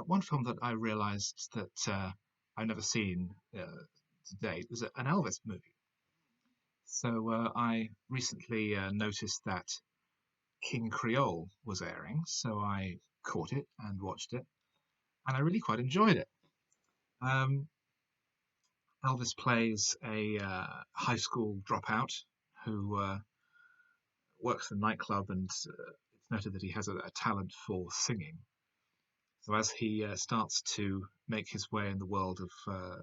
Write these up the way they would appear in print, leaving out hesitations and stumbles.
One film that I realised that I've never seen to date was an Elvis movie. So I recently noticed that King Creole was airing, so I caught it and watched it, and I really quite enjoyed it. Um, Elvis plays a high school dropout who works in a nightclub, and it's noted that he has a talent for singing. So as he starts to make his way in the world of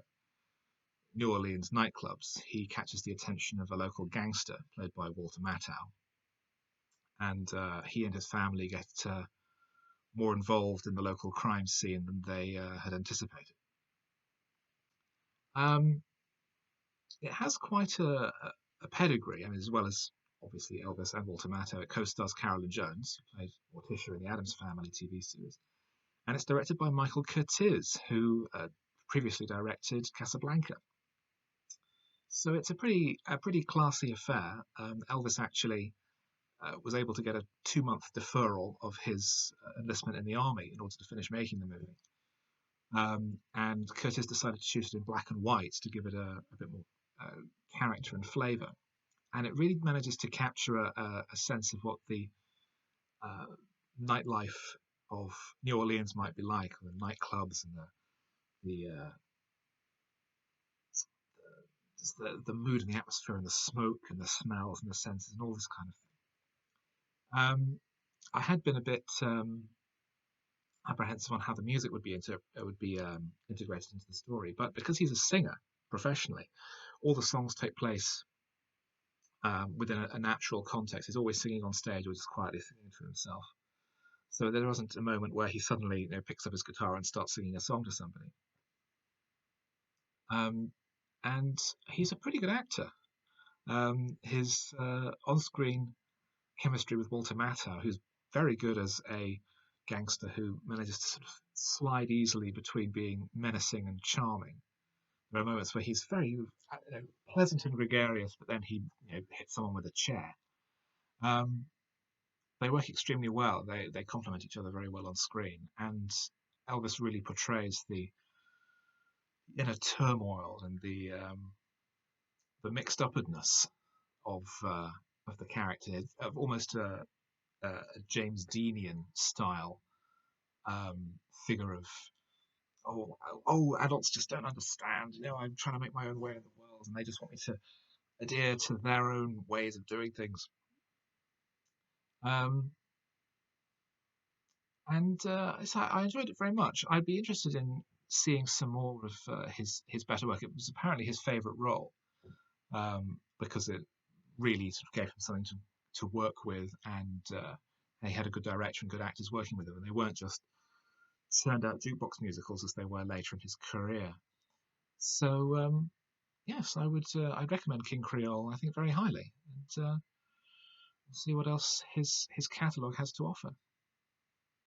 New Orleans nightclubs, he catches the attention of a local gangster played by Walter Matthau, and he and his family get more involved in the local crime scene than they had anticipated. Um, it has quite a pedigree, I mean, as well as obviously Elvis and Walter Matthau. It co-stars Carolyn Jones, who played Morticia in the Addams Family TV series, and it's directed by Michael Curtiz, who previously directed Casablanca. So it's a pretty classy affair. Elvis actually was able to get a 2 month deferral of his enlistment in the army in order to finish making the movie. And Curtis decided to shoot it in black and white to give it a bit more uh, character and flavour. And it really manages to capture a sense of what the uh, nightlife of New Orleans might be like, the nightclubs and the just the mood and the atmosphere and the smoke and the smells and the senses and all this kind of thing. I had been a bit apprehensive on how the music would be integrated into the story, but because he's a singer professionally, all the songs take place within a natural context. He's always singing on stage or just quietly singing to himself. So there wasn't a moment where he suddenly picks up his guitar and starts singing a song to somebody. Um, and he's a pretty good actor. His on-screen chemistry with Walter Matthau, who's very good as a gangster who manages to sort of slide easily between being menacing and charming. There are moments where he's very pleasant and gregarious, but then he hits someone with a chair. Um, they work extremely well. They complement each other very well on screen, and Elvis really portrays the inner turmoil and the mixed upness of the character, of almost a James Deanian style figure of oh adults just don't understand. I'm trying to make my own way in the world, and they just want me to adhere to their own ways of doing things. Um, and so I enjoyed it very much. I'd be interested in seeing some more of his better work. It was apparently his favourite role because it really sort of gave him something to work with, and he had a good director and good actors working with him, and they weren't just turned out jukebox musicals as they were later in his career. So yes, I'd recommend King Creole. I think very highly, and see what else his catalogue has to offer.